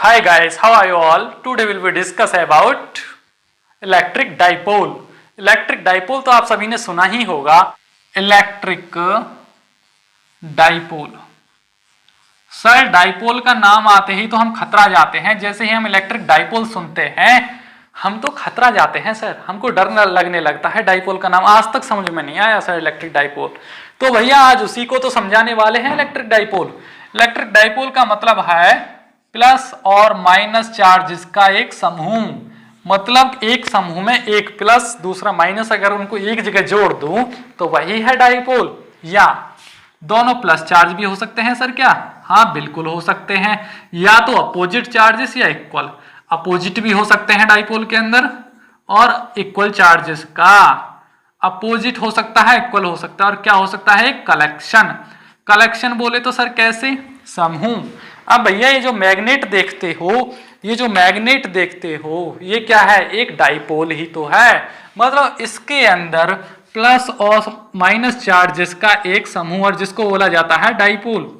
Hi guys, how are you all? Today will we discuss about electric dipole. Electric dipole तो आप सभी ने सुना ही होगा। Electric dipole. सर डाइपोल का नाम आते ही तो हम खतरा जाते हैं। जैसे ही हम इलेक्ट्रिक डाइपोल सुनते हैं हम तो खतरा जाते हैं सर, हमको डर लगने लगता है। डाइपोल का नाम आज तक समझ में नहीं आया सर इलेक्ट्रिक डाइपोल। तो भैया आज उसी को तो समझाने वाले हैं इलेक्ट्रिक डाइपोल। इलेक्ट्रिक डाइपोल का मतलब है प्लस और माइनस चार्जेस का एक समूह। मतलब एक समूह में एक प्लस दूसरा माइनस अगर उनको एक जगह जोड़ दूं तो वही है डाइपोल। या दोनों प्लस चार्ज भी हो सकते हैं सर क्या? हाँ बिल्कुल हो सकते हैं। या तो अपोजिट चार्जेस या इक्वल। अपोजिट भी हो सकते हैं डाइपोल के अंदर और इक्वल चार्जेस का अपोजिट हो सकता है, इक्वल हो सकता है। और क्या हो सकता है? कलेक्शन। कलेक्शन बोले तो सर कैसे? समूह। अब भैया ये जो मैग्नेट देखते हो, ये जो मैग्नेट देखते हो ये क्या है? एक डाइपोल ही तो है। मतलब इसके अंदर प्लस और माइनस चार्जेस का एक समूह और जिसको बोला जाता है डाइपोल।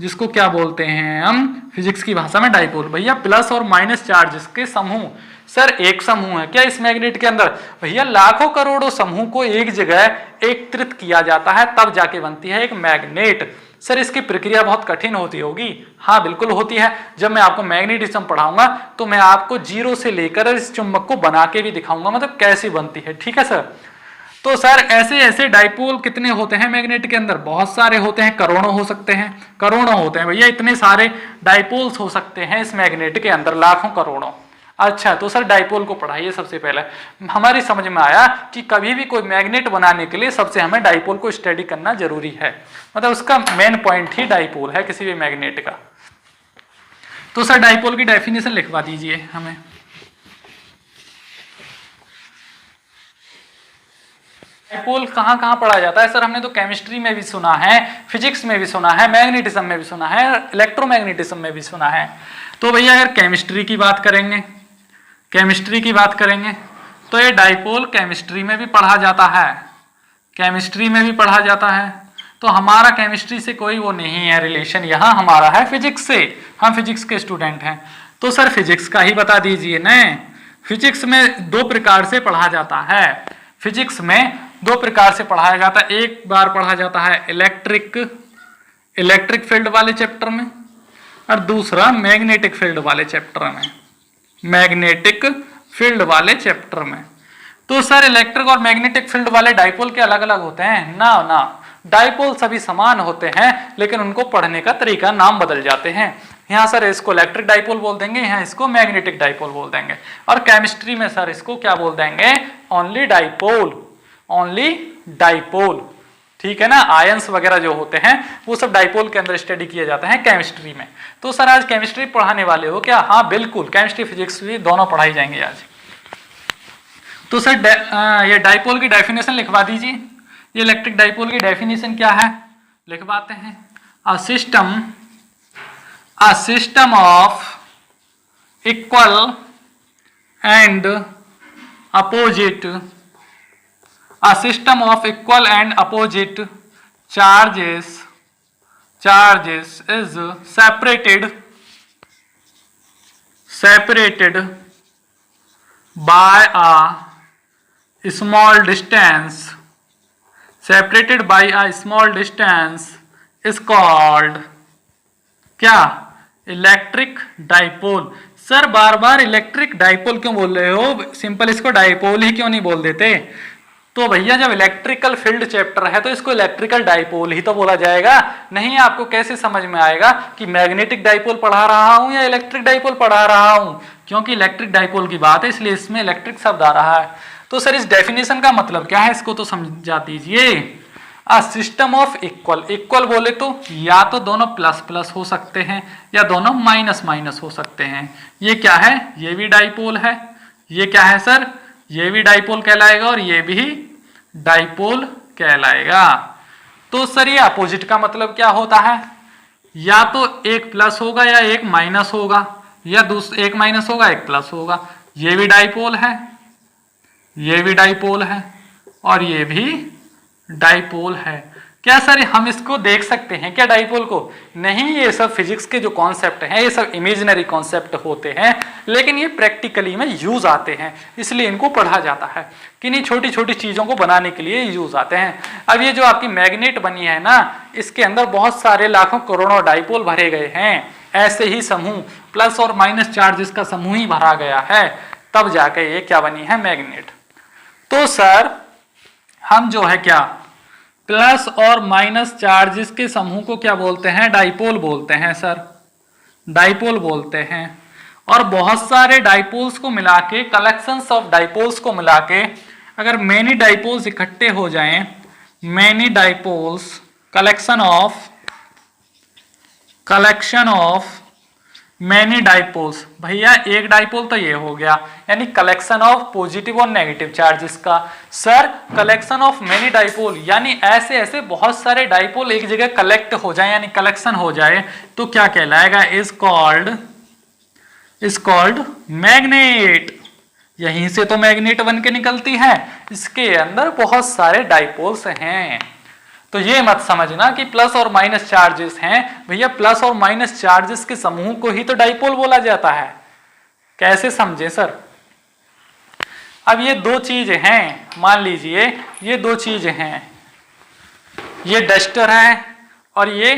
जिसको क्या बोलते हैं हम फिजिक्स की भाषा में? डाइपोल। भैया प्लस और माइनस चार्जेस के समूह। सर एक समूह है क्या इस मैग्नेट के अंदर? भैया लाखों करोड़ों समूह को एक जगह एकत्रित किया जाता है तब जाके बनती है एक मैग्नेट। सर इसकी प्रक्रिया बहुत कठिन होती होगी। हाँ बिल्कुल होती है। जब मैं आपको मैग्नेटिज्म पढ़ाऊंगा तो मैं आपको जीरो से लेकर इस चुंबक को बना के भी दिखाऊंगा, मतलब कैसी बनती है। ठीक है सर। तो सर ऐसे ऐसे डाइपोल कितने होते हैं मैग्नेट के अंदर? बहुत सारे होते हैं, करोड़ों हो सकते हैं। करोड़ों होते हैं भैया, इतने सारे डाइपोल्स हो सकते हैं इस मैग्नेट के अंदर, लाखों करोड़ों। अच्छा तो सर डाइपोल को पढ़ाइए। सबसे पहले हमारी समझ में आया कि कभी भी कोई मैग्नेट बनाने के लिए सबसे हमें डाइपोल को स्टडी करना जरूरी है। मतलब उसका मेन पॉइंट ही डाइपोल है किसी भी मैग्नेट का। तो सर डाइपोल की डेफिनेशन लिखवा दीजिए हमें। डाइपोल कहाँ कहाँ पढ़ा जाता है? सर हमने तो केमिस्ट्री में भी सुना है, फिजिक्स में भी सुना है, मैग्नेटिज्म में भी सुना है, इलेक्ट्रोमैग्नेटिज्म में भी सुना है। तो भैया अगर केमिस्ट्री की बात करेंगे, केमिस्ट्री की बात करेंगे तो ये डाइपोल केमिस्ट्री में भी पढ़ा जाता है। केमिस्ट्री में भी पढ़ा जाता है। तो हमारा केमिस्ट्री से कोई वो नहीं है रिलेशन, यहाँ हमारा है फिजिक्स से। हम फिजिक्स के स्टूडेंट हैं। तो सर फिजिक्स का ही बता दीजिए न। फिजिक्स में दो प्रकार से पढ़ा जाता है। फिजिक्स में दो प्रकार से पढ़ाया जाता है। एक बार पढ़ा जाता है इलेक्ट्रिक फील्ड वाले चैप्टर में और दूसरा मैग्नेटिक फील्ड वाले चैप्टर में। मैग्नेटिक फील्ड वाले चैप्टर में। तो सर इलेक्ट्रिक और मैग्नेटिक फील्ड वाले डाइपोल के अलग अलग होते हैं? ना ना, डाइपोल सभी समान होते हैं लेकिन उनको पढ़ने का तरीका, नाम बदल जाते हैं। यहाँ सर इसको इलेक्ट्रिक डाइपोल बोल देंगे, यहाँ इसको मैग्नेटिक डाइपोल बोल देंगे। और केमिस्ट्री में सर इसको क्या बोल देंगे? Only dipole. Only dipole. ठीक है ना। आयंस वगैरह जो होते हैं वो सब डाइपोल के अंदर स्टडी किए जाते हैं केमिस्ट्री में। तो सर आज केमिस्ट्री पढ़ाने वाले हो क्या? हाँ बिल्कुल, केमिस्ट्री फिजिक्स भी दोनों पढ़ाई जाएंगे आज। तो सर ये डाइपोल की डेफिनेशन लिखवा दीजिए। ये इलेक्ट्रिक डाइपोल की डेफिनेशन क्या है लिखवाते हैं। A system of equal and opposite, a system of equal and opposite charges is separated by a small distance. Separated by a small distance is called क्या? Electric dipole. Sir बार बार electric dipole क्यों बोल रहे हो? Simple इसको dipole ही क्यों नहीं बोल देते? तो भैया जब इलेक्ट्रिकल फील्ड चैप्टर है तो इसको इलेक्ट्रिकल डाइपोल ही तो बोला जाएगा। नहीं आपको कैसे समझ में आएगा कि मैग्नेटिक डाइपोल पढ़ा रहा हूं या इलेक्ट्रिक डाइपोल पढ़ा रहा हूं? क्योंकि इलेक्ट्रिक डाइपोल की बात है इसलिए इसमें इलेक्ट्रिक शब्द आ रहा है। तो सर इस डेफिनेशन का मतलब क्या है इसको तो समझा दीजिए। A system of equal. Equal बोले तो या तो दोनों प्लस प्लस हो सकते हैं या दोनों माइनस माइनस हो सकते हैं। ये क्या है? ये भी डाइपोल है। ये क्या है सर? ये भी डाइपोल कहलाएगा और ये भी डाइपोल कहलाएगा। तो सर ये अपोजिट का मतलब क्या होता है? या तो एक प्लस होगा या एक माइनस होगा, या एक माइनस होगा एक प्लस होगा। ये भी डाइपोल है, ये भी डाइपोल है और ये भी डाइपोल है। क्या सर हम इसको देख सकते हैं क्या डाइपोल को? नहीं, ये सब फिजिक्स के जो कॉन्सेप्ट हैं ये सब इमेजिनरी कॉन्सेप्ट होते हैं, लेकिन ये प्रैक्टिकली में यूज आते हैं, इसलिए इनको पढ़ा जाता है। किन्हीं छोटी छोटी चीजों को बनाने के लिए यूज आते हैं। अब ये जो आपकी मैग्नेट बनी है ना, इसके अंदर बहुत सारे लाखों करोड़ों डाइपोल भरे गए हैं। ऐसे ही समूह प्लस और माइनस चार्जेस का समूह ही भरा गया है, तब जाके ये क्या बनी है? मैग्नेट। तो सर हम जो है क्या प्लस और माइनस चार्जेस के समूह को क्या बोलते हैं? डाइपोल बोलते हैं सर, डाइपोल बोलते हैं। और बहुत सारे डाइपोल्स को मिला के, कलेक्शंस ऑफ डाइपोल्स को मिला के, अगर मेनी डाइपोल्स इकट्ठे हो जाएं, many dipoles, collection of many dipoles, भैया एक डाइपोल तो ये हो गया, यानी कलेक्शन ऑफ पॉजिटिव और नेगेटिव चार्जेस का। Sir collection of many dipole यानी ऐसे ऐसे बहुत सारे डाइपोल एक जगह कलेक्ट हो जाए, यानी कलेक्शन हो जाए, तो क्या कहलाएगा? Is called magnet. यहीं से तो मैग्नेट बन के निकलती है, इसके अंदर बहुत सारे डाइपोल्स हैं। तो ये मत समझना कि प्लस और माइनस चार्जेस हैं, भैया प्लस और माइनस चार्जेस के समूह को ही तो डाइपोल बोला जाता है। कैसे समझे सर? अब ये दो चीजें हैं, मान लीजिए ये दो चीजें हैं, ये डस्टर है और ये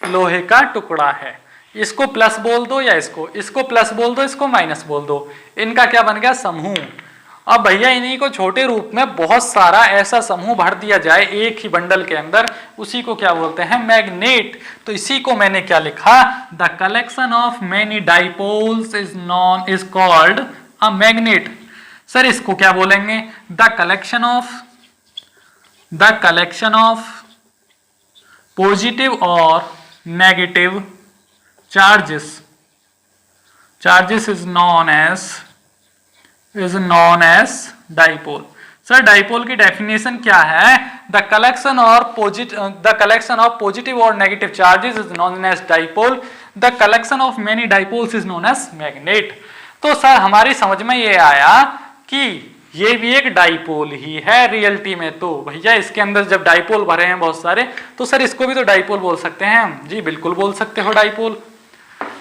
लोहे का टुकड़ा है। इसको प्लस बोल दो या इसको प्लस बोल दो, इसको माइनस बोल दो, इनका क्या बन गया? समूह। अब भैया इन्हीं को छोटे रूप में बहुत सारा ऐसा समूह भर दिया जाए एक ही बंडल के अंदर, उसी को क्या बोलते हैं? मैग्नेट। तो इसी को मैंने क्या लिखा? The collection of many dipoles is called a magnet. Sir इसको क्या बोलेंगे? द कलेक्शन ऑफ पॉजिटिव और negative charges is known as dipole। Sir dipole की डेफिनेशन क्या है? द कलेक्शन ऑफ पॉजिटिव और negative charges is known as dipole. The collection of many dipoles is known as magnet. तो sir हमारी समझ में ये आया कि ये भी एक डाइपोल ही है रियलिटी में। तो भैया इसके अंदर जब डाइपोल भरे हैं बहुत सारे, तो सर इसको भी तो डाइपोल बोल सकते हैं हम। जी बिल्कुल बोल सकते हो डाइपोल।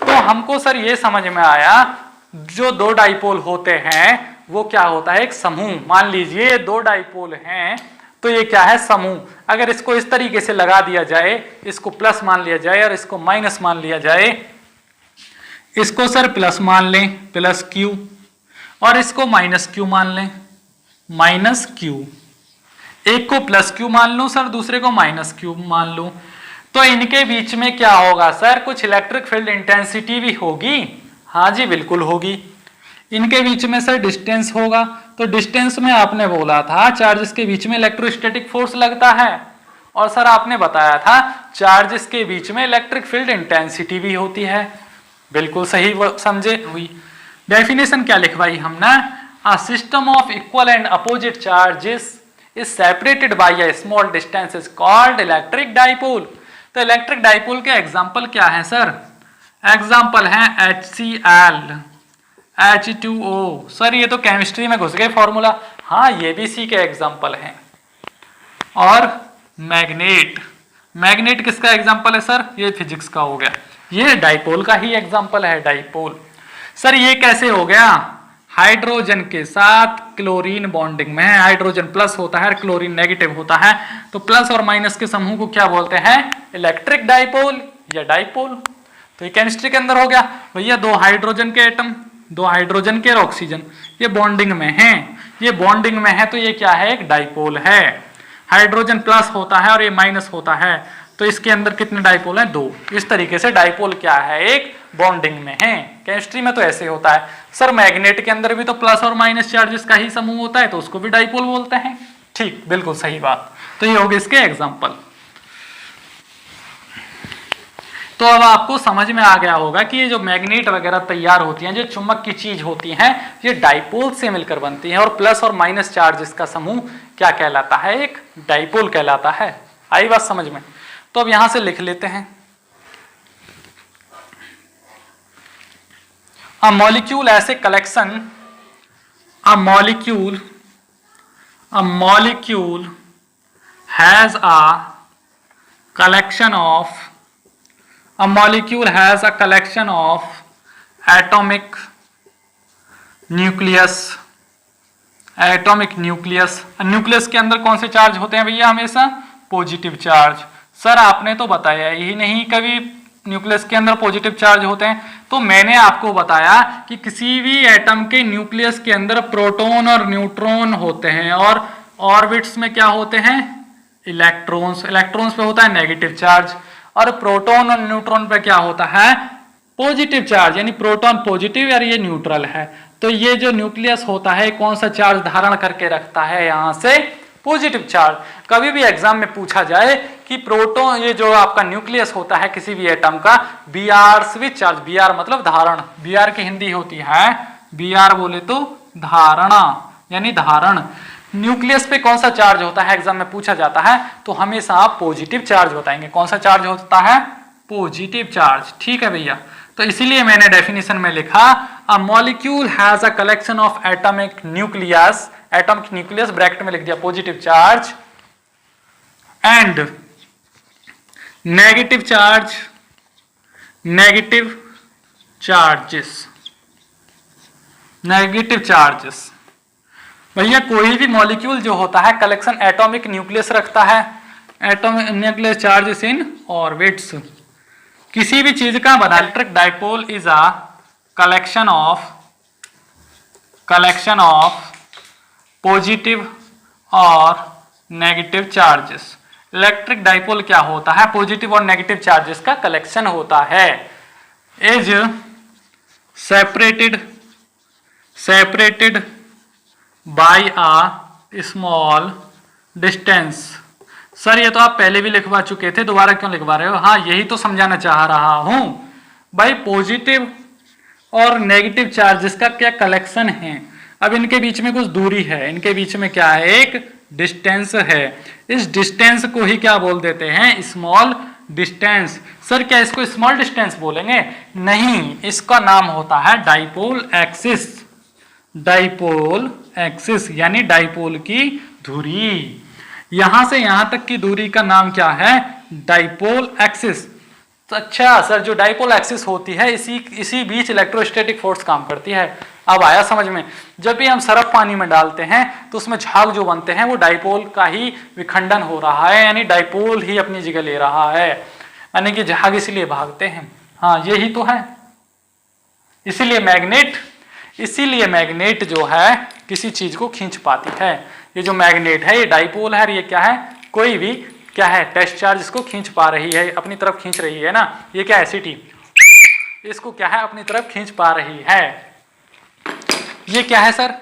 तो हमको सर ये समझ में आया, जो दो डाइपोल होते हैं वो क्या होता है? एक समूह। मान लीजिए ये दो डाइपोल हैं, तो ये क्या है? समूह। अगर इसको इस तरीके से लगा दिया जाए, इसको प्लस मान लिया जाए और इसको माइनस मान लिया जाए, इसको सर प्लस मान लें, प्लस क्यू, और इसको माइनस क्यू मान लें, माइनस क्यू। एक को प्लस क्यू मान लूं सर, दूसरे को माइनस क्यू मान लूं, तो इनके बीच में क्या होगा सर? कुछ इलेक्ट्रिक फील्ड इंटेंसिटी भी होगी। हाँ जी बिल्कुल होगी। इनके बीच में सर डिस्टेंस होगा, तो डिस्टेंस में आपने बोला था चार्जेस के बीच में इलेक्ट्रोस्टैटिक फोर्स लगता है, और सर आपने बताया था चार्जेस के बीच में इलेक्ट्रिक फील्ड इंटेंसिटी भी होती है। बिल्कुल सही समझे हुई। डेफिनेशन क्या लिखवाई हमने? A system of equal and opposite charges is separated by a small distance is called electric dipole. तो इलेक्ट्रिक डाइपोल के एग्जाम्पल क्या है सर? एग्जाम्पल है HCl, H2O। सर ये तो केमिस्ट्री में घुस गए फॉर्मूला। हाँ ये भी सी के एग्जाम्पल हैं। और मैग्नेट, मैग्नेट किसका एग्जाम्पल है सर? ये फिजिक्स का हो गया। ये डाइपोल का ही एग्जाम्पल है, डाइपोल। सर ये कैसे हो गया? हाइड्रोजन के साथ क्लोरीन बॉन्डिंग में है, हाइड्रोजन प्लस होता है, क्लोरीन नेगेटिव होता है, तो प्लस और माइनस के समूह को क्या बोलते हैं? इलेक्ट्रिक डाइपोल या डाइपोल। तो ये केमिस्ट्री के अंदर हो गया। भैया दो हाइड्रोजन के एटम, दो हाइड्रोजन के और ऑक्सीजन, ये बॉन्डिंग में हैं, ये बॉन्डिंग में है, तो ये क्या है? एक डाइपोल है। हाइड्रोजन प्लस होता है और ये माइनस होता है, तो इसके अंदर कितने डाइपोल हैं? दो। इस तरीके से डाइपोल क्या है? एक बॉन्डिंग में है। केमिस्ट्री में तो ऐसे होता है। सर मैग्नेट के अंदर भी तो प्लस और माइनस चार्जेस का ही समूह होता है, तो उसको भी डाइपोल बोलते हैं। ठीक, बिल्कुल सही बात। तो ये हो गए इसके एग्जाम्पल। तो अब आपको समझ में आ गया होगा कि ये जो मैग्नेट वगैरह तैयार होती हैं, जो चुंबक की चीज होती हैं, ये डाइपोल से मिलकर बनती हैं, और प्लस और माइनस चार्जेस का समूह क्या कहलाता है? एक डाइपोल कहलाता है। आई बात समझ में? तो अब यहां से लिख लेते हैं। अ मॉलिक्यूल ऐसे collection, a molecule has a collection of a molecule has a collection of atomic nucleus nucleus के अंदर कौन से चार्ज होते हैं भैया? हमेशा पॉजिटिव चार्ज। सर आपने तो बताया ही नहीं कभी न्यूक्लियस के अंदर पॉजिटिव चार्ज होते हैं। तो मैंने आपको बताया कि किसी भी एटम के न्यूक्लियस के अंदर प्रोटॉन और न्यूट्रॉन होते हैं और ऑर्बिट्स में क्या होते हैं? इलेक्ट्रॉन्स। इलेक्ट्रॉन्स पे होता है नेगेटिव चार्ज और प्रोटॉन और न्यूट्रॉन पे क्या होता है? पॉजिटिव चार्ज, यानी प्रोटॉन पॉजिटिव और ये न्यूट्रल है। तो ये जो न्यूक्लियस होता है कौन सा चार्ज धारण करके रखता है? यहां से पॉजिटिव चार्ज। कभी भी एग्जाम में पूछा जाए कि प्रोटॉन, ये जो आपका न्यूक्लियस होता है किसी भी एटम का, Br स्विच चार्ज, Br मतलब धारण, Br की हिंदी होती है, Br बोले तो धारणा यानी धारण। न्यूक्लियस पे कौन सा चार्ज होता है एग्जाम में पूछा जाता है तो हमेशा आप पॉजिटिव चार्ज बताएंगे। कौन सा चार्ज होता है? Positive charge. ठीक है भैया, तो इसीलिए मैंने डेफिनेशन में लिखा a molecule has a collection of atomic nucleus, atomic nucleus bracket में लिख दिया positive charge, and negative charges. भैया कोई भी मॉलिक्यूल जो होता है कलेक्शन एटॉमिक न्यूक्लियस रखता है, एटॉमिक न्यूक्लियस चार्जेस इन ऑर्बिट्स। किसी भी चीज का बना, electric dipole is a collection of positive और नेगेटिव चार्जेस। इलेक्ट्रिक डाइपोल क्या होता है? पॉजिटिव और नेगेटिव चार्जेस का कलेक्शन होता है। Is separated by a small distance. Sir ये तो आप पहले भी लिखवा चुके थे, दोबारा क्यों लिखवा रहे हो? हाँ यही तो समझाना चाह रहा हूं भाई, पॉजिटिव और नेगेटिव चार्जेस का क्या कलेक्शन है। अब इनके बीच में कुछ दूरी है, इनके बीच में क्या है? एक डिस्टेंस है। इस डिस्टेंस को ही क्या बोल देते हैं? Small distance. सर क्या इसको स्मॉल डिस्टेंस बोलेंगे? नहीं, इसका नाम होता है डाइपोल एक्सिस। डाइपोल एक्सिस यानी डाइपोल की धुरी। यहां से यहां तक की दूरी का नाम क्या है? Dipole axis. तो अच्छा सर, जो डाइपोल एक्सिस होती है इसी बीच इलेक्ट्रोस्टैटिक फोर्स काम करती है। अब आया समझ में? जब भी हम सरफ पानी में डालते हैं तो उसमें झाग जो बनते हैं वो डाइपोल का ही विखंडन हो रहा है, यानी डाइपोल ही अपनी जगह ले रहा है, यानी कि झाग इसलिए भागते हैं। हाँ यही तो है। इसीलिए मैग्नेट जो है किसी चीज को खींच पाती है। ये जो मैग्नेट है ये डाइपोल है और ये क्या है? कोई भी क्या है? टेस्ट चार्ज इसको खींच पा रही है, अपनी तरफ खींच रही है ना। ये क्या है? सिटी, इसको क्या है? अपनी तरफ खींच पा रही है। ये क्या है सर?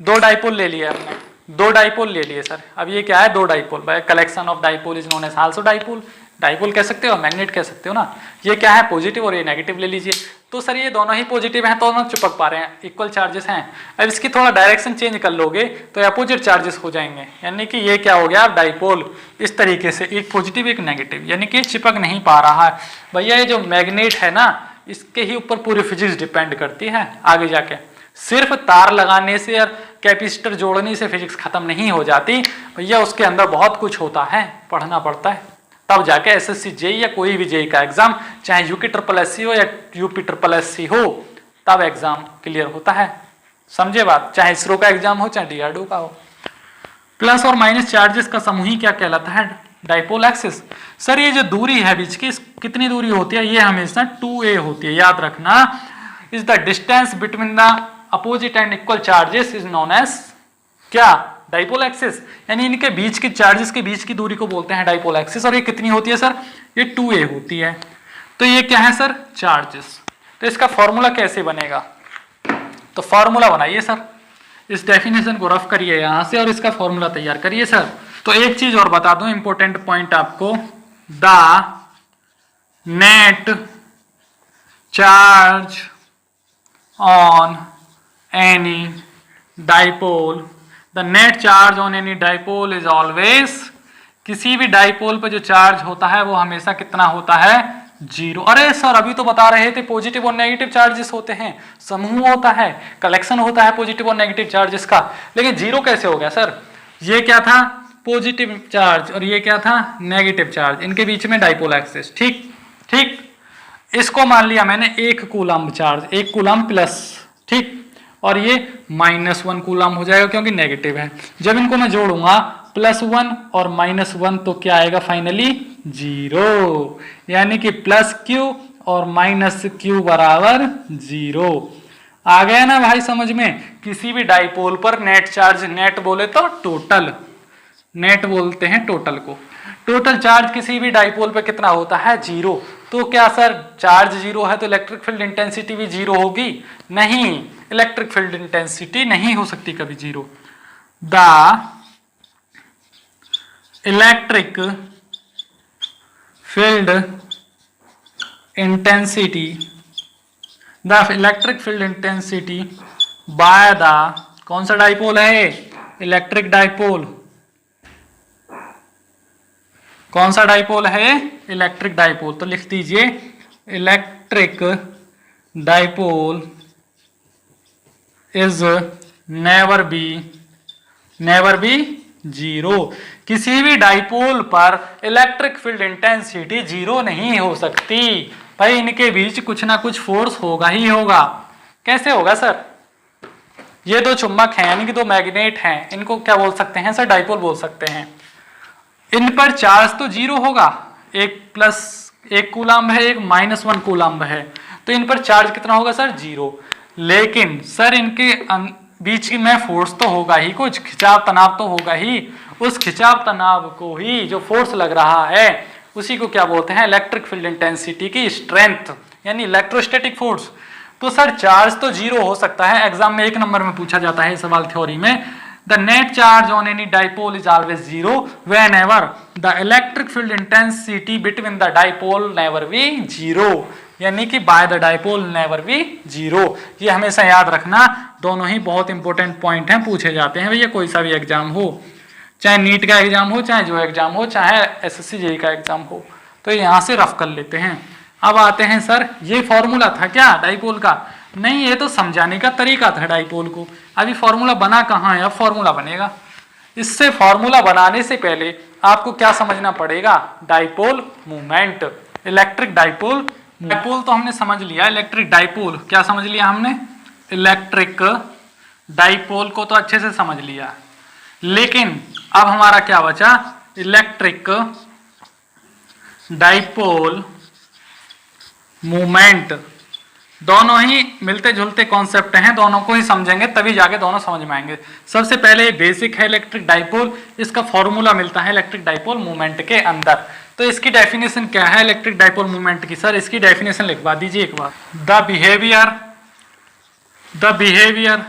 दो डाइपोल ले लिए हमने, दो डाइपोल ले लिए सर। अब ये क्या है? दो dipole. Collection of dipole is known as also dipole. Dipole कह सकते हो, मैग्नेट कह सकते हो ना। ये क्या है? पॉजिटिव और ये नेगेटिव ले लीजिए। तो सर ये दोनों ही पॉजिटिव हैं, दोनों चिपक पा रहे हैं, इक्वल चार्जेस हैं। अब इसकी थोड़ा डायरेक्शन चेंज कर लोगे तो अपोजिट चार्जेस हो जाएंगे, यानी कि ये क्या हो गया? डाइपोल इस तरीके से, एक पॉजिटिव एक नेगेटिव, यानी कि चिपक नहीं पा रहा है। भैया ये जो मैग्नेट है ना, इसके ही ऊपर पूरी फिजिक्स डिपेंड करती है। आगे जाके सिर्फ तार लगाने से और कैपेसिटर जोड़ने से फिजिक्स खत्म नहीं हो जाती भैया, उसके अंदर बहुत कुछ होता है, पढ़ना पड़ता है। तब जाके एसएससी जेई या कोई भी जेई का एग्जाम, चाहे यूके ट्रिपल एससी हो या यूपी ट्रिपल एससी हो, तब एग्जाम क्लियर होता है। समझे बात? चाहे इसरो का एग्जाम हो चाहे डीआरडीओ का हो। प्लस और माइनस चार्जेस का समूह ही क्या कहलाता है? Dipole axis. सर ये जो दूरी है बीच की, कितनी दूरी होती है? ये हमेशा 2a होती है, याद रखना। Is the distance between the opposite and equal charges is known as क्या? Dipole axis. यानी इनके बीच के चार्जेस के बीच की दूरी को बोलते हैं डाइपोल एक्सिस। और ये कितनी होती है सर? ये 2a होती है। तो ये क्या है सर? चार्जेस। तो इसका फॉर्मूला कैसे बनेगा? तो फॉर्मूला बनाइए सर, इस डेफिनेशन को रफ करिए यहां से और इसका फॉर्मूला तैयार करिए सर। तो एक चीज और बता दूं, इंपॉर्टेंट पॉइंट आपको, the net charge on any dipole, the net charge on any dipole is always, किसी भी डाइपोल पे जो चार्ज होता है वो हमेशा कितना होता है? 0। अरे सर अभी तो बता रहे थे पॉजिटिव और नेगेटिव चार्जेस होते हैं, समूह होता है, कलेक्शन होता है पॉजिटिव और नेगेटिव चार्जेस का, लेकिन 0 कैसे हो गया सर? ये क्या था? पॉजिटिव चार्ज और ये क्या था नेगेटिव चार्ज, इनके बीच में डाइपोल एक्सिस। ठीक ठीक, इसको मान लिया मैंने 1 कूलम्ब चार्ज, 1 कूलम्ब प्लस, ठीक, और ये -1 कूलम्ब हो जाएगा क्योंकि नेगेटिव है। जब इनको मैं जोड़ूंगा +1 और -1 तो क्या आएगा फाइनली 0, यानी कि +q और -q बराबर 0। आ गया ना भाई समझ में। किसी भी डाइपोल पर नेट चार्ज, नेट बोले तो टोटल, नेट बोलते हैं टोटल को, टोटल चार्ज किसी भी डाइपोल पे कितना होता है 0। तो क्या सर चार्ज 0 है तो इलेक्ट्रिक फील्ड इंटेंसिटी भी 0 होगी? नहीं, इलेक्ट्रिक फील्ड इंटेंसिटी नहीं हो सकती कभी 0। The electric field intensity, the electric field intensity by the, कौन सा डाइपोल है? Electric dipole. कौन सा डाइपोल है? Electric dipole. तो लिख दीजिए electric dipole is never be 0। किसी भी डाइपोल पर इलेक्ट्रिक फील्ड इंटेंसिटी 0 नहीं हो सकती भाई, इनके बीच कुछ ना कुछ फोर्स होगा ही होगा। कैसे होगा सर? ये दो चुंबक हैं यानी कि दो मैग्नेट हैं, इनको क्या बोल सकते हैं सर? डाइपोल बोल सकते हैं। इन पर चार्ज तो 0 होगा, एक +1 कूलम्ब है, एक -1 कूलम्ब है, तो इन पर चार्ज कितना होगा सर? 0। लेकिन सर इनके बीच में फोर्स तो होगा ही, कुछ खिंचाव तनाव तो होगा ही। उस खिंचाव तनाव को ही जो फोर्स लग रहा है उसी को क्या बोलते हैं? इलेक्ट्रिक फील्ड इंटेंसिटी की स्ट्रेंथ, यानी इलेक्ट्रोस्टैटिक फोर्स। तो सर चार्ज तो 0 हो सकता है, एग्जाम में 1 नंबर में पूछा जाता है सवाल थ्योरी में। The net charge on any dipole is always 0 whenever the electric field intensity between the dipole never be 0, यानी कि by the dipole never be 0। ये हमेशा याद रखना, दोनों ही बहुत इंपॉर्टेंट पॉइंट हैं, पूछे जाते हैं भैया कोई सा भी एग्जाम हो, चाहे नीट का एग्जाम हो, चाहे जो एग्जाम हो, चाहे एसएससी जेईई का एग्जाम हो। तो यहाँ से रफ कर लेते हैं। अब आते हैं सर, ये फॉर्मूला था क्या डाइपोल का? नहीं, ये तो समझाने का तरीका था डाइपोल को। अभी फॉर्मूला बना कहाँ है? अब फॉर्मूला बनेगा। इससे फॉर्मूला बनाने से पहले आपको क्या समझना पड़ेगा? Dipole movement, electric dipole. Dipole तो हमने समझ लिया, इलेक्ट्रिक डाइपोल क्या समझ लिया हमने? इलेक्ट्रिक डाइपोल को तो अच्छे से समझ लिया, लेकिन अब हमारा क्या बचा? Electric dipole movement. दोनों ही मिलते जुलते कॉन्सेप्ट हैं, दोनों को ही समझेंगे तभी जाके दोनों समझ में आएंगे। सबसे पहले बेसिक है इलेक्ट्रिक डाइपोल, इसका फॉर्मूला मिलता है इलेक्ट्रिक डाइपोल मूवमेंट के अंदर। तो इसकी डेफिनेशन क्या है इलेक्ट्रिक डाइपोल मूवमेंट की? सर इसकी डेफिनेशन लिखवा दीजिए एक बार। The behaviour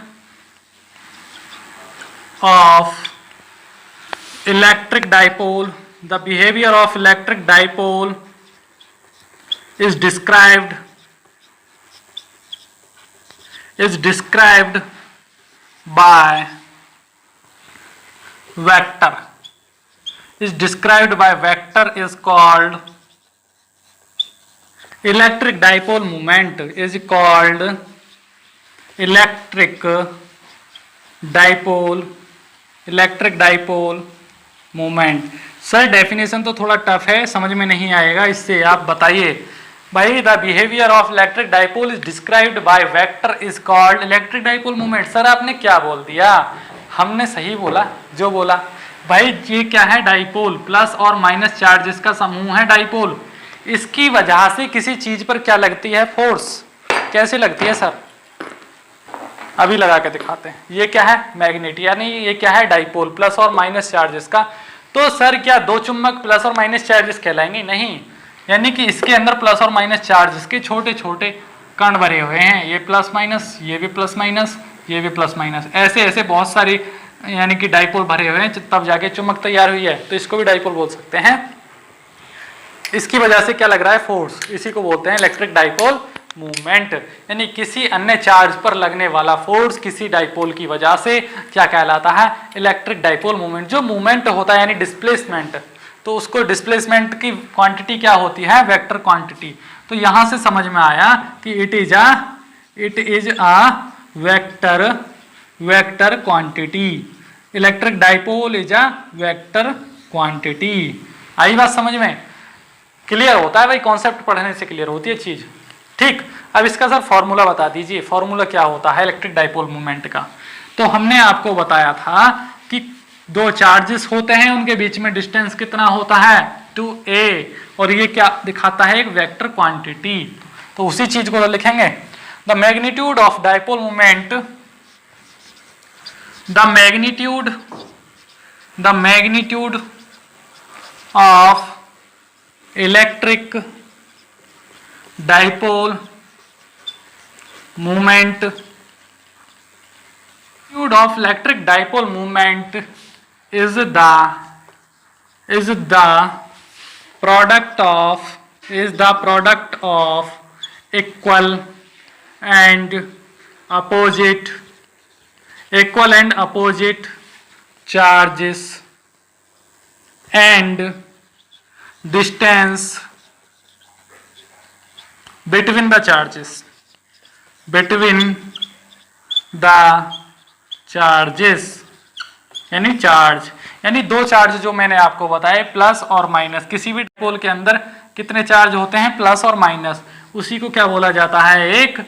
of electric dipole, the behavior of electric dipole is described by vector, is called electric dipole moment is called electric dipole movement. Sir definition तो थोड़ा tough है, समझ में नहीं आएगा, इससे आप बताइए भाई। The behaviour of electric dipole is described by vector is called electric dipole movement. Sir आपने क्या बोल दिया? हमने सही बोला जो बोला भाई। ये क्या है? डाइपोल, प्लस और माइनस चार्जेस का समूह है डाइपोल। इसकी वजह से किसी चीज पर क्या लगती है? फोर्स। कैसे लगती है सर? अभी लगा के दिखाते हैं। ये क्या है? मैग्नेट, यानी ये क्या है? डाइपोल, प्लस और माइनस चार्जेस का। तो सर क्या दो चुंबक प्लस और माइनस चार्जेस कहलाएंगे? नहीं, यानी कि इसके अंदर प्लस और माइनस चार्जेस के छोटे छोटे कण भरे हुए हैं। ये प्लस माइनस, ये भी प्लस माइनस, ये भी प्लस माइनस, ऐसे ऐसे बहुत सारी यानी कि डाइपोल भरे हुए हैं, तब जाके चुंबक तैयार हुई है। तो इसको भी डाइपोल बोल सकते हैं। इसकी वजह से क्या लग रहा है? फोर्स। इसी को बोलते हैं इलेक्ट्रिक डाइपोल मूवमेंट, यानी किसी अन्य चार्ज पर लगने वाला फोर्स किसी डाइपोल की वजह से क्या कहलाता है? Electric dipole movement. जो मूवमेंट होता है यानी डिस्प्लेसमेंट, तो उसको डिस्प्लेसमेंट की क्वांटिटी क्या होती है? Vector quantity. तो यहां से समझ में आया कि it is a vector quantity. Electric dipole is a vector quantity. आई बात समझ में? क्लियर होता है भाई, कॉन्सेप्ट पढ़ने से क्लियर होती है चीज। ठीक, अब इसका सर फॉर्मूला बता दीजिए, फॉर्मूला क्या होता है इलेक्ट्रिक डाइपोल मोमेंट का? तो हमने आपको बताया था कि दो चार्जेस होते हैं, उनके बीच में डिस्टेंस कितना होता है 2a, और ये क्या दिखाता है एक वेक्टर क्वांटिटी। तो उसी चीज को लिखेंगे, the magnitude of dipole moment, the magnitude of electric dipole moment, of electric dipole moment is the product of equal and opposite charges and distance between the charges, यानी चार्ज, यानी दो charge जो मैंने आपको बताए प्लस और minus, किसी भी डाइपोल के अंदर कितने चार्ज होते हैं प्लस और माइनस, उसी को क्या बोला जाता है एक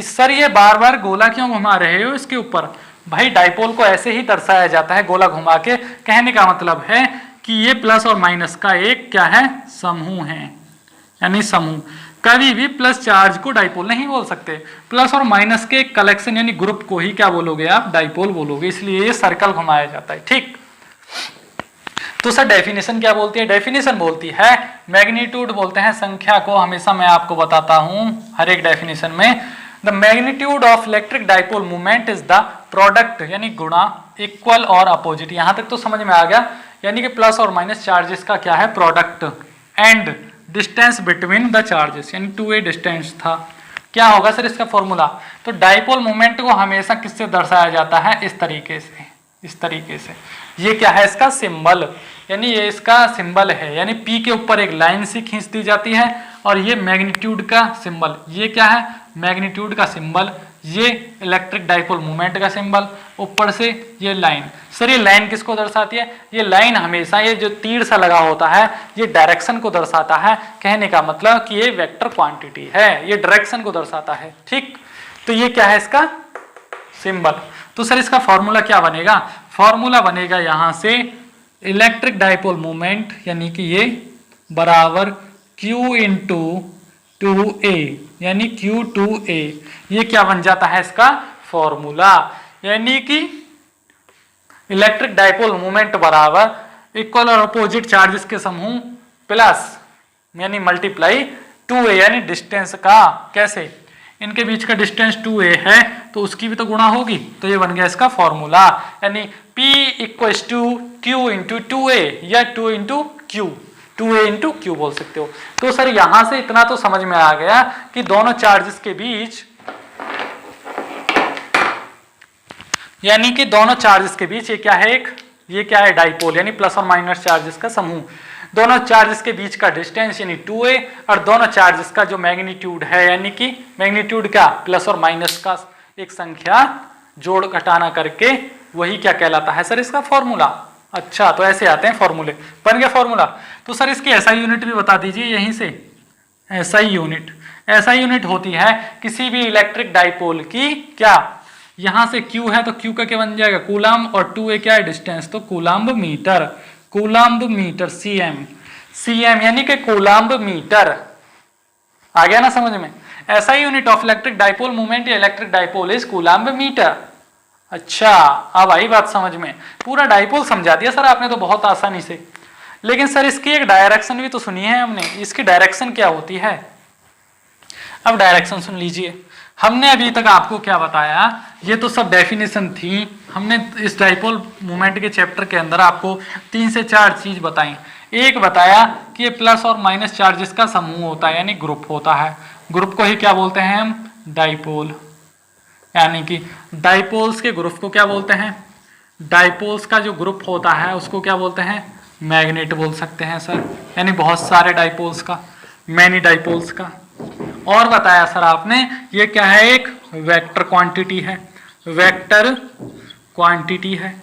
सर ये बार बार गोला क्यों घुमा रहे हो इसके ऊपर? भाई डाइपोल को ऐसे ही दर्शाया जाता है गोला घुमा के। कहने का मतलब है कि ये प्लस और माइनस का एक क्या है समूह है, यानी समूह। कभी भी प्लस चार्ज को डाइपोल नहीं बोल सकते, प्लस और माइनस के कलेक्शन यानी ग्रुप को ही क्या बोलोगे आप डाइपोल बोलोगे, इसलिए ये सर्कल घुमाया जाता है। ठीक, तो सर डेफिनेशन क्या बोलती है? डेफिनेशन बोलती है मैग्नीट्यूड, बोलते हैं संख्या को, हमेशा मैं आपको बताता हूं हर एक डेफिनेशन में, the magnitude of electric dipole movement is the product, यानी गुणा इक्वल और अपोजिट। यहां तक तो समझ में आ गया, यानी कि प्लस और माइनस चार्जेस का क्या है product, and distance between the charges, यानी 2a डिस्टेंस था। क्या होगा सर इसका फॉर्मूला? तो डाइपोल मोमेंट को हमेशा किससे दर्शाया जाता है? इस तरीके से, इस तरीके से। ये क्या है इसका सिंबल, यानी ये इसका सिंबल है, यानी P के ऊपर एक लाइन सी खींच दी जाती है, और ये मैग्नीट्यूड का सिंबल, ये क्या है मैग्नीट्यूड का सिंबल, ये इलेक्ट्रिक डाइपोल मोमेंट का सिंबल, ऊपर से ये लाइन। सर ये लाइन किसको दर्शाती है? ये लाइन हमेशा ये जो तीर सा लगा होता है ये डायरेक्शन को दर्शाता है। कहने का मतलब कि ये वेक्टर क्वांटिटी है, ये डायरेक्शन को दर्शाता है। ठीक, तो ये क्या है इसका सिंबल। तो सर इसका फॉर्मूला क्या बनेगा? फॉर्मूला बनेगा यहां से इलेक्ट्रिक डाइपोल मोमेंट, यानी कि ये बराबर Q इंटू 2a, यानी Q2a। ये क्या बन जाता है इसका फॉर्मूला, यानी कि इलेक्ट्रिक डाइपोल मोमेंट बराबर इक्वल और अपोजिट चार्जेस के समूह प्लस यानी मल्टीप्लाई 2a, यानी डिस्टेंस का, कैसे इनके बीच का डिस्टेंस 2a है तो उसकी भी तो गुणा होगी, तो ये बन गया इसका फॉर्मूला, यानी P equals to Q into 2a या 2 into Q, 2a into Q बोल सकते हो। तो सर यहां से इतना तो समझ में आ गया कि दोनों चार्जेस के बीच, यानी कि दोनों चार्जेस के बीच ये क्या है एक, ये क्या है डाइपोल, यानी प्लस और माइनस चार्जेस का समूह। दोनों चार्जेस के बीच का डिस्टेंस यानी 2a, और दोनों चार्जेस का जो मैग्नीट्यूड है, यानी कि मैग्नीट्यूड का प्लस और माइनस का एक संख्या जोड़ घटाना करके, वही क्या कहलाता है सर इसका फॉर्मूला। अच्छा, तो ऐसे आते हैं फॉर्मूले, बन गया फॉर्मूला। तो सर इसकी एसआई यूनिट भी बता दीजिए यहीं से। एसआई यूनिट होती है किसी भी इलेक्ट्रिक डाइपोल की, क्या यहां से Q है तो Q का क्या बन जाएगा कूलम्ब, और 2a क्या है डिस्टेंस, तो कूलम्ब मीटर, cm यानी कि कूलम्ब मीटर। आ गया ना समझ में? ऐसा unit of electric dipole movement या electric dipole is coulomb metre. अच्छा, अब आई बात समझ में, पूरा डाइपोल समझा दिया सर आपने तो बहुत आसानी से। लेकिन सर इसकी एक डायरेक्शन भी तो सुनी है हमने, इसकी डायरेक्शन क्या होती है? अब डायरेक्शन सुन लीजिए। हमने अभी तक आपको क्या बताया, ये तो सब डेफिनेशन थी। हमने इस डाइपोल मूवमेंट के चैप्टर के अंदर आपको 3 से 4 चीज बताई। एक बताया कि ये प्लस और माइनस चार्जेस का समूह होता है, यानी ग्रुप होता है। ग्रुप को ही क्या बोलते हैं हम? डाइपोल। यानी कि डाइपोल्स के ग्रुप को क्या बोलते हैं? डाइपोल्स का जो ग्रुप होता है उसको क्या बोलते हैं? मैग्नेट बोल सकते हैं सर, यानी बहुत सारे डाइपोल्स का, मैनी डाइपोल्स का। और बताया सर आपने ये क्या है, एक वेक्टर क्वांटिटी है, वेक्टर क्वांटिटी है।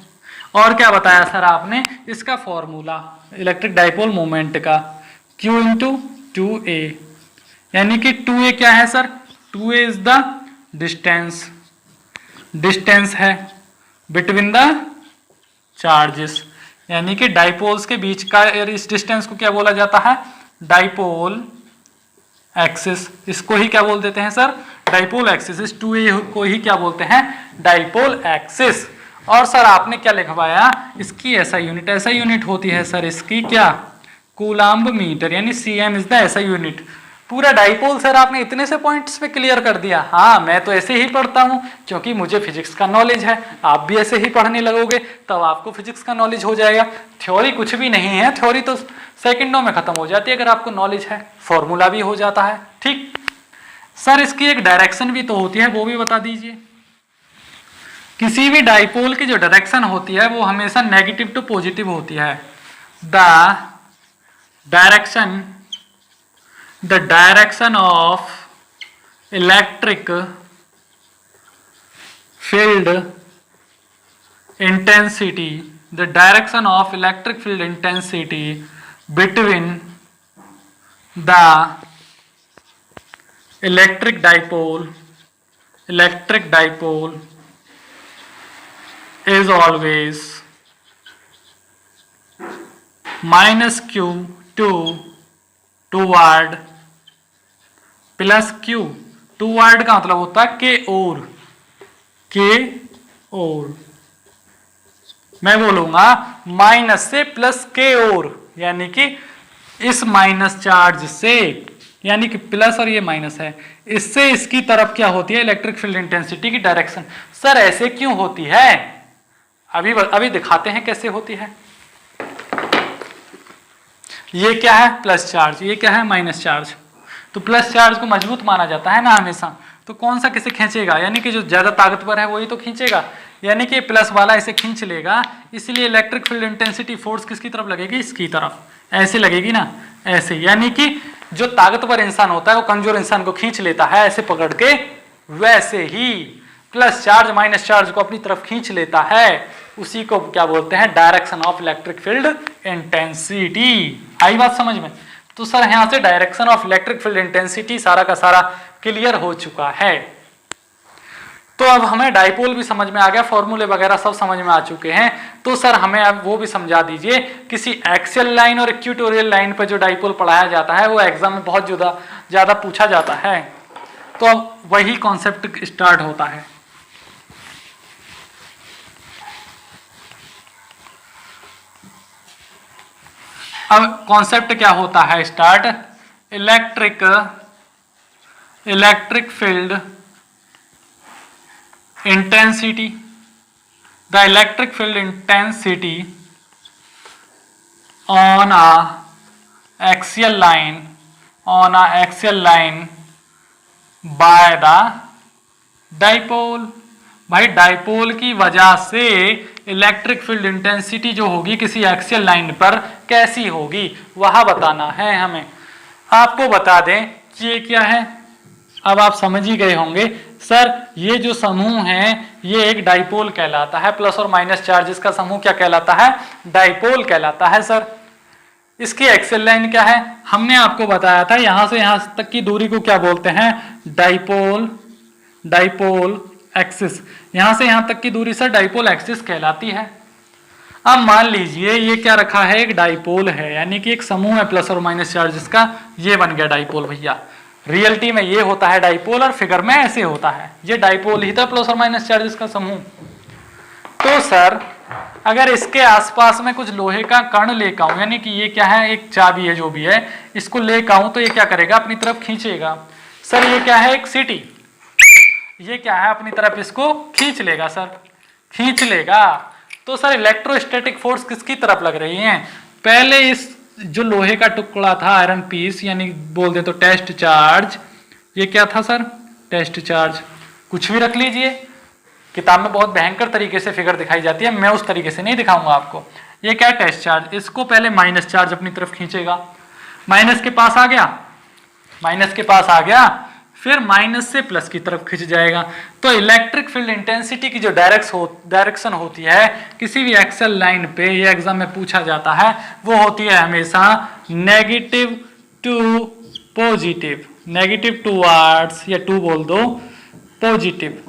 और क्या बताया सर आपने, इसका फॉर्मूला इलेक्ट्रिक डाइपोल मोमेंट का Q इंटू 2a, यानी कि 2a क्या है sir, 2a is the distance, distance है बिटवीन द चार्जेस, यानी कि डाइपोल्स के बीच का इस डिस्टेंस को क्या बोला जाता है, डाइपोल एक्सिस। इसको ही क्या बोल देते हैं सर, डाइपोल एक्सिस। इस 2a को ही क्या बोलते हैं, डाइपोल एक्सिस। और सर आपने क्या लिखवाया, इसकी ऐसा यूनिट होती है सर इसकी क्या, कूलाम्ब मीटर, यानी cm इज द ऐसा यूनिट। पूरा डाइपोल सर आपने इतने से पॉइंट्स पे क्लियर कर दिया। हाँ, मैं तो ऐसे ही पढ़ता हूँ क्योंकि मुझे फिजिक्स का नॉलेज है, आप भी ऐसे ही पढ़ने लगोगे तब आपको फिजिक्स का नॉलेज हो जाएगा। थ्योरी कुछ भी नहीं है, थ्योरी तो सेकंडों में खत्म हो जाती है अगर आपको नॉलेज है, फॉर्मूला भी हो जाता है। ठीक सर, इसकी एक डायरेक्शन भी तो होती है, वो भी बता दीजिए। किसी भी डाइपोल की जो डायरेक्शन होती है वो हमेशा नेगेटिव टू पॉजिटिव होती है। The direction of electric field intensity, the direction of electric field intensity between the electric dipole is always minus q toward plus q। Toward का मतलब होता है के ओर, मैं बोलूंगा माइनस से प्लस के ओर, यानी कि इस माइनस चार्ज से, यानी कि प्लस और ये माइनस है, इससे इसकी तरफ क्या होती है, इलेक्ट्रिक फील्ड इंटेंसिटी की डायरेक्शन। सर ऐसे क्यों होती है, अभी दिखाते हैं कैसे होती है। ये क्या है, प्लस चार्ज, ये क्या है, माइनस चार्ज। तो प्लस चार्ज को मजबूत माना जाता है ना हमेशा, तो कौन सा किसे खींचेगा, यानी कि जो ज्यादा ताकतवर है वही तो खींचेगा, यानी कि प्लस वाला इसे खींच लेगा। इसलिए इलेक्ट्रिक फील्ड इंटेंसिटी फोर्स किसकी तरफ लगेगी, इसकी तरफ, ऐसे लगेगी ना, ऐसे, यानी कि जो ताकतवर इंसान होता है वो कमजोर इंसान को खींच लेता है ऐसे पकड़ के, वैसे ही प्लस चार्ज माइनस चार्ज को अपनी तरफ खींच लेता है। उसी को क्या बोलते हैं, direction of electric field intensity. आई बात समझ में। तो सर यहां से direction of electric field intensity सारा का सारा क्लियर हो चुका है। तो अब हमें डाइपोल भी समझ में आ गया, फॉर्मूले वगैरह सब समझ में आ चुके हैं। तो सर हमें अब वो भी समझा दीजिए, किसी एक्सियल लाइन और इक्वेटोरियल लाइन पर जो डाइपोल पढ़ाया जाता है वो एग्जाम में बहुत ज्यादा पूछा जाता है। तो अब वही कॉन्सेप्ट स्टार्ट होता है। अब कॉन्सेप्ट क्या होता है start, electric field intensity, the electric field intensity on a axial line by the dipole. भाई डाइपोल की वजह से इलेक्ट्रिक फील्ड इंटेंसिटी जो होगी किसी एक्सियल लाइन पर कैसी होगी वह बताना है हमें। आपको बता दें कि ये क्या है, अब आप समझ ही गए होंगे सर, ये जो समूह है ये एक डाइपोल कहलाता है, प्लस और माइनस चार्जेस का समूह क्या कहलाता है, डाइपोल कहलाता है। सर इसकी एक्सियल लाइन क्या है, हमने आपको बताया था, यहां से यहां तक की दूरी को क्या बोलते हैं, डाइपोल एक्सिस। यहां से यहां तक की दूरी सर डाइपोल एक्सिस कहलाती है। अब मान लीजिए ये क्या रखा है, एक डाइपोल है, यानी कि एक समूह है प्लस और माइनस चार्जेस का, ये बन गया डाइपोल। भैया रियलिटी में ये होता है डाइपोल और फिगर में ऐसे होता है, ये डाइपोल ही था, प्लस और माइनस चार्जेस का समूह। तो सर अगर इसके आसपास में कुछ लोहे का कण लेकर आऊं, यानी कि ये क्या है, एक चाबी है जो भी है, इसको लेकर आऊं तो ये क्या करेगा, अपनी तरफ खींचेगा। सर ये क्या है, एक सिटी, ये क्या है, अपनी तरफ इसको खींच लेगा। सर खींच लेगा तो सर इलेक्ट्रोस्टैटिक फोर्स किसकी तरफ लग रही है, पहले इस जो लोहे का टुकड़ा था, आयरन पीस, यानी बोल दे तो टेस्ट चार्ज, ये क्या था सर, टेस्ट चार्ज, कुछ भी रख लीजिए, किताब में बहुत भयंकर तरीके से फिगर दिखाई जाती है, मैं उस तरीके से नहीं दिखाऊंगा आपको। ये क्या है, टेस्ट चार्ज, इसको पहले माइनस चार्ज अपनी तरफ खींचेगा, माइनस के पास आ गया, फिर माइनस से प्लस की तरफ खिंच जाएगा। तो इलेक्ट्रिक फील्ड इंटेंसिटी की जो डायरेक्शन होती है किसी भी एक्सल लाइन पे, ये एग्जाम में पूछा जाता है, वो होती है हमेशा negative to positive, negative towards या टू बोल दो पॉजिटिव,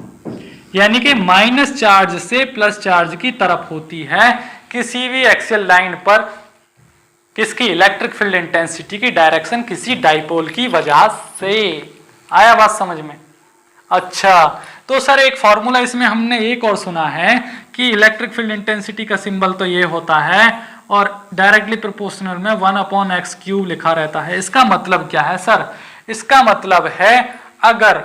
यानी कि माइनस चार्ज से प्लस चार्ज की तरफ होती है किसी भी एक्सल लाइन पर। किसकी? इलेक्ट्रिक फील्ड इंटेंसिटी की डायरेक्शन किसी डाइपोल की वजह से। आया बात समझ में? अच्छा, तो सर एक फॉर्मूला इसमें हमने एक और सुना है कि इलेक्ट्रिक फील्ड इंटेंसिटी का सिंबल तो ये होता है और डायरेक्टली प्रोपोर्शनल में 1/x³ लिखा रहता है। इसका मतलब क्या है सर? इसका मतलब है अगर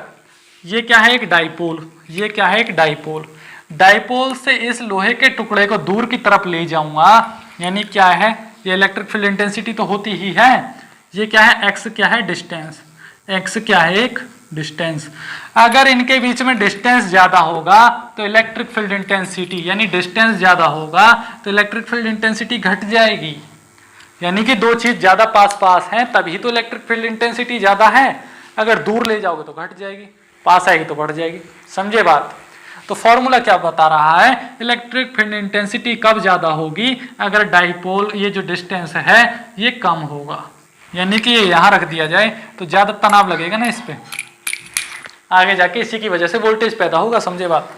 ये क्या है, एक डाइपोल, ये क्या है, एक डाइपोल, डाइपोल से इस लोहे के टुकड़े को दूर की तरफ ले जाऊंगा, यानी क्या है, ये इलेक्ट्रिक फील्ड इंटेंसिटी तो होती ही है। ये क्या है, x क्या है, डिस्टेंस, x क्या है, एक डिस्टेंस। अगर इनके बीच में डिस्टेंस ज्यादा होगा तो इलेक्ट्रिक फील्ड इंटेंसिटी, यानी डिस्टेंस ज्यादा होगा तो इलेक्ट्रिक फील्ड इंटेंसिटी घट जाएगी। यानी कि दो चीज ज्यादा पास पास हैं तभी तो इलेक्ट्रिक फील्ड इंटेंसिटी ज्यादा है। अगर दूर ले जाओगे तो घट जाएगी, पास आएगी तो बढ़ जाएगी। समझे बात? तो फॉर्मूला क्या बता रहा है, इलेक्ट्रिक फील्ड इंटेंसिटी कब ज्यादा होगी, अगर डाइपोल ये जो डिस्टेंस है ये कम होगा, यानी कि ये यहां रख दिया जाए तो ज्यादा तनाव लगेगा ना इस पे, आगे जाके इसी की वजह से वोल्टेज पैदा होगा। समझे बात?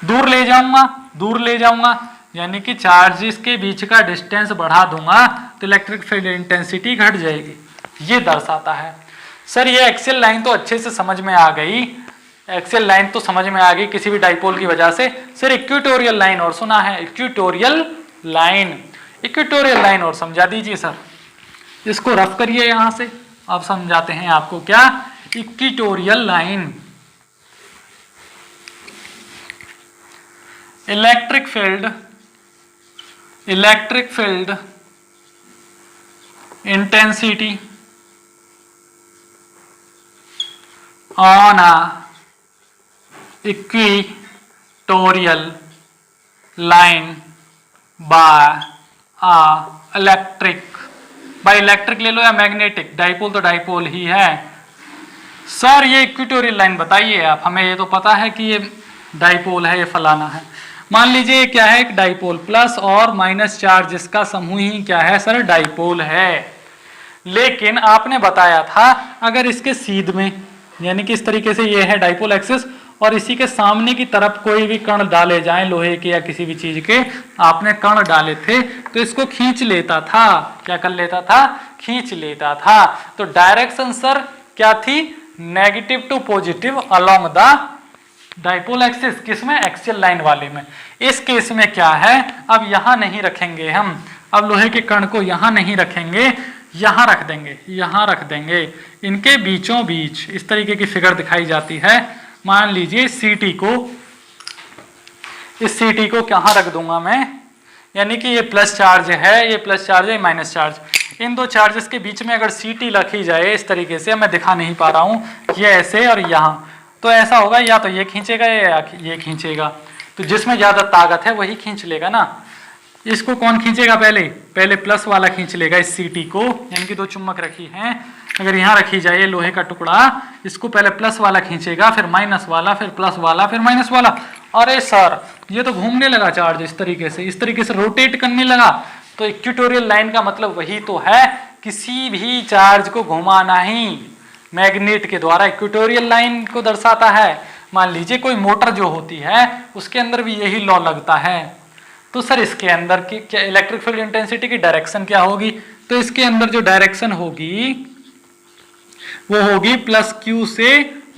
दूर ले जाऊंगा, दूर ले जाऊंगा यानी कि चार्जेस के बीच का डिस्टेंस बढ़ा दूंगा तो इलेक्ट्रिक फील्ड इंटेंसिटी घट जाएगी, ये दर्शाता है। सर ये एक्सल लाइन तो अच्छे से समझ में आ गई, एक्सल लाइन तो समझ में आ गई किसी भी डाइपोल की वजह से। सर इक्वेटोरियल लाइन और सुना है? इक्वेटोरियल लाइन, इक्वेटोरियल लाइन और समझा दीजिए सर, इसको रफ करिए यहां से। अब समझाते हैं आपको क्या equatorial line. Electric field intensity on a equatorial line by electric ले लो या मैग्नेटिक, डाइपोल तो डाइपोल ही है। सर ये इक्वेटोरियल लाइन बताइए आप, हमें ये तो पता है कि ये डाइपोल है, ये फलाना है। मान लीजिए क्या है, एक डाइपोल, प्लस और माइनस चार्ज इसका समूह ही क्या है सर, डाइपोल है। लेकिन आपने बताया था अगर इसके सीध में, यानी कि इस तरीके से ये है डाइपोल एक्सिस और इसी के सामने की तरफ कोई भी कण डाले जाएं लोहे के या किसी भी चीज के, आपने कण डाले थे तो इसको खींच लेता था। क्या कर लेता था? खींच लेता था। तो डायरेक्शन सर क्या थी, negative to positive along the dipole axis. किसमें? एक्सियल लाइन वाले में। इस केस में क्या है, अब यहां नहीं रखेंगे हम, अब लोहे के कण को यहां नहीं रखेंगे, यहां रख देंगे, यहां रख देंगे। इनके बीचों बीच इस तरीके की फिगर दिखाई जाती है। मान लीजिए सीटी को, इस सीटी को कहां रख दूंगा मैं, यानी कि ये प्लस चार्ज है, ये प्लस चार्ज है, माइनस चार्ज। इन दो चार्जेस के बीच में अगर सीटी रखी जाए इस तरीके से, मैं दिखा नहीं पा रहा हूं, ये ऐसे और यहां, तो ऐसा होगा या तो ये खींचेगा या ये खींचेगा। तो जिसमें ज्यादा ताकत है वही खींच लेगा ना। इसको कौन खींचेगा? पहले प्लस वाला खींच लेगा इस सीटी को, यानी कि दो चुम्बक रखी हैं, अगर यहाँ रखी जाए लोहे का टुकड़ा, इसको पहले प्लस वाला खींचेगा, फिर माइनस वाला, फिर प्लस वाला, फिर माइनस वाला। अरे सर ये तो घूमने लगा चार्ज इस तरीके से रोटेट करने लगा। तो इक्वेटोरियल लाइन का मतलब वही तो है, किसी भी चार्ज को घुमाना ही मैग्नेट के द्वारा इक्वेटोरियल लाइन को दर्शाता है। मान लीजिए कोई मोटर जो होती है उसके अंदर भी यही लॉ लगता है। तो सर इसके अंदर की क्या इलेक्ट्रिक फील्ड इंटेंसिटी की डायरेक्शन क्या होगी? तो इसके अंदर जो डायरेक्शन होगी वो होगी प्लस क्यू से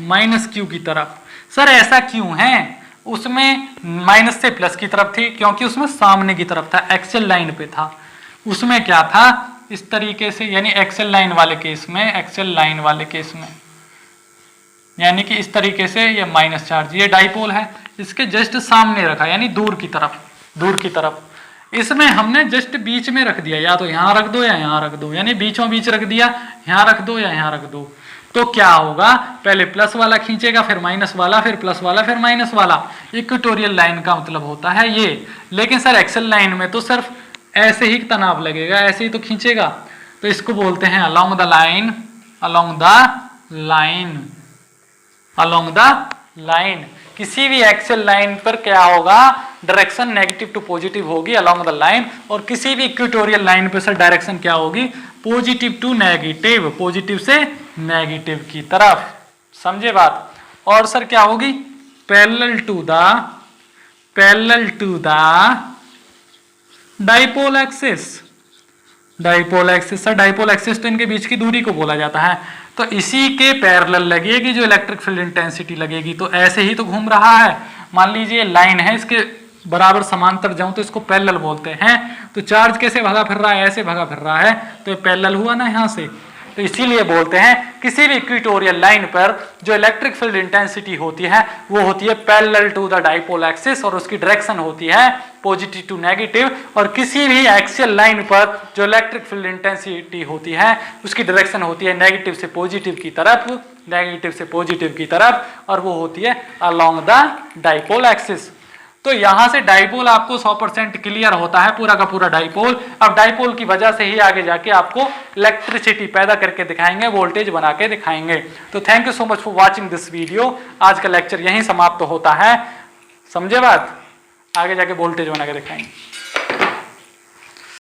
माइनस क्यू की तरफ। सर ऐसा क्यों है? उसमें माइनस से प्लस की तरफ थी क्योंकि उसमें सामने की तरफ था, एक्सल लाइन पे था। उसमें क्या था, इस तरीके से, यानी एक्सल लाइन वाले केस में, एक्सल लाइन वाले केस में यानी कि इस तरीके से ये माइनस चार्ज, ये डाइपोल है, इसके जस्ट सामने रखा, यानी दूर की तरफ। इसमें हमने जस्ट बीच में रख दिया, या तो यहाँ रख दो या यहाँ रख दो, यानी बीचों बीच रख दिया, यहाँ रख दो या यहाँ रख दो। तो क्या होगा, पहले प्लस वाला खींचेगा, फिर माइनस वाला, फिर प्लस वाला, फिर माइनस वाला। इक्वेटोरियल लाइन का मतलब होता है ये। लेकिन सर एक्सल लाइन में तो सिर्फ ऐसे ही तनाव लगेगा, ऐसे ही तो खींचेगा। तो इसको बोलते हैं along the line, along the line. किसी भी एक्सियल लाइन पर क्या होगा, डायरेक्शन नेगेटिव टू पॉजिटिव होगी अलोंग द लाइन, और किसी भी इक्वेटोरियल लाइन पर सर डायरेक्शन क्या होगी, पॉजिटिव टू नेगेटिव, पॉजिटिव से नेगेटिव की तरफ। समझे बात। और सर क्या होगी, parallel to the dipole axis. Dipole axis sir, dipole axis तो इनके बीच की दूरी को बोला जाता है, तो इसी के पैरेलल लगेगी जो इलेक्ट्रिक फील्ड इंटेंसिटी लगेगी। तो ऐसे ही तो घूम रहा है, मान लीजिए लाइन है, इसके बराबर समांतर जाऊं तो इसको पैरेलल बोलते हैं। तो चार्ज कैसे भागा फिर रहा है, ऐसे भागा फिर रहा है, तो ये पैरेलल हुआ ना यहां से। तो इसीलिए बोलते हैं किसी भी इक्वेटोरियल लाइन पर जो इलेक्ट्रिक फील्ड इंटेंसिटी होती है वो होती है parallel to the dipole axis, और उसकी डायरेक्शन होती है पॉजिटिव टू नेगेटिव। और किसी भी एक्सियल लाइन पर जो इलेक्ट्रिक फील्ड इंटेंसिटी होती है उसकी डायरेक्शन होती है नेगेटिव से पॉजिटिव की तरफ, नेगेटिव से पॉजिटिव की तरफ, और वो होती है अलोंग द डाइपोल एक्सिस। तो यहां से डाइपोल आपको 100% क्लियर होता है, पूरा का पूरा डाइपोल। अब डाइपोल की वजह से ही आगे जाके आपको इलेक्ट्रिसिटी पैदा करके दिखाएंगे, वोल्टेज बना के दिखाएंगे। तो thank you so much for watching this video. आज का लेक्चर यहीं समाप्त होता है, समझे बात, आगे जाके वोल्टेज बना के दिखाएंगे।